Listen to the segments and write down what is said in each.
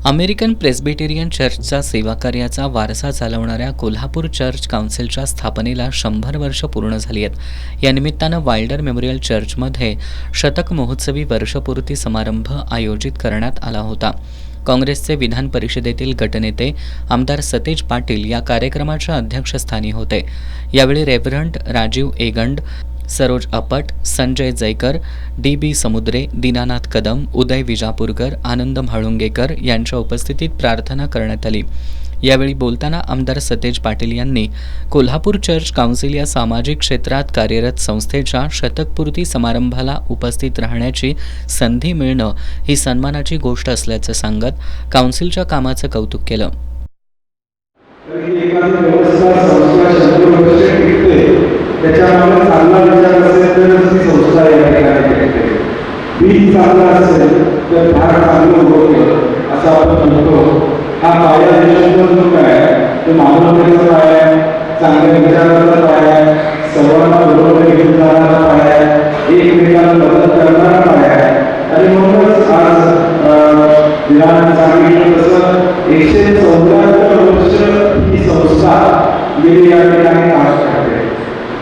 American Presbyterian चर्चचा सेवाकार्याचा वारसा चालवणाऱ्या Kolhapur church काउन्सिलच्या स्थापनेला 100 वर्ष पूर्ण झाली आहेत. या निमित्तानं वाइल्डर मेमोरियल चर्चमध्ये शतक महोत्सवी वर्षपूर्ती समारंभ आयोजित करण्यात आला होता. काँग्रेसचे विधान परिषदेतील गटनेते आमदार सतेज पाटील या कार्यक्रमाच्या अध्यक्षस्थानी होते. यावेळी रेव्हरंड राजीव एगंड, सरोज अपट, संजय जयकर, डी.बी. समुद्रे, दीनानाथ कदम, उदय विजापूरकर, आनंद म्हाळुंगेकर यांच्या उपस्थितीत प्रार्थना करण्यात आली. यावेळी बोलताना आमदार सतेज पाटील यांनी कोल्हापूर चर्च काउन्सिल या सामाजिक क्षेत्रात कार्यरत संस्थेच्या शतकपूर्ती समारंभाला उपस्थित राहण्याची संधी मिळणं ही सन्मानाची गोष्ट असल्याचं सांगत काउन्सिलच्या कामाचं कौतुक केलं. त्याच्यामुळे चांगला विचार असेल तरच ती संस्था या ठिकाणी बीज चांगला असेल तर फार चांगलं होतं असं आपण म्हणतो. हा पाया देशाचा काय तो मानवतेचा पाया आहे, चांगल्या विचाराचा पाया आहे, सर्वांना बरोबर घेऊन जाणारा पाया आहे, एकमेकांना मदत करणारा पाया आहे. आणि म्हणूनच आज विधान सांगितलं तसं 174 वर्ष ही संस्था गेली या ठिकाणी काम करते.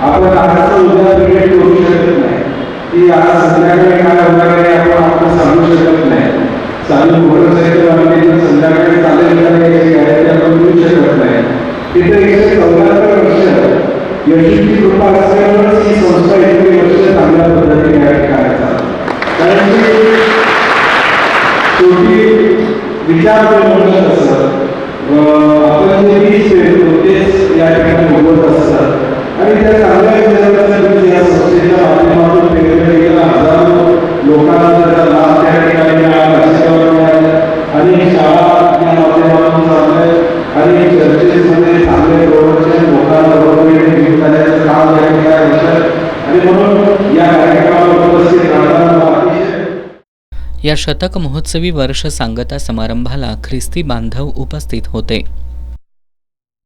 आपण आजचं उद्या क्रिएट करू शकत नाही की आज संध्याकाळी काय होणार आहे आपण सांगू शकत नाही. चालू मोटरसायकल आम्ही संध्याकाळी चालेल याची गॅरंटी आपण देऊ शकत नाही. तिथे 174 वर्ष यशस्वी कृपा असल्यामुळेच ही संस्था इतकी वर्ष चांगल्या पद्धतीने या ठिकाणी चालते. कारण की शेवटी विचार म्हणत असतात आपण जे बीज पेरतो तेच या ठिकाणी उगवत असतात. आणि त्या चांगल्या विचारांसाठी या संस्थेच्या माध्यमातून पेरले गेलेला हजारो लोकांना त्याचा लाभ त्या ठिकाणी मिळाला, आणि शाळा या माध्यमातून चाललंय आणि चर्चेसमध्ये चांगले प्रवचन लोकांना बरोबर घेऊन जाण्याचं काम या ठिकाणी होतं. आणि म्हणून या कार्यक्रमाला उपस्थित राहणारा या शतक महोत्सवी वर्ष सांगता समारंभाला ख्रिस्ती बांधव उपस्थित होते.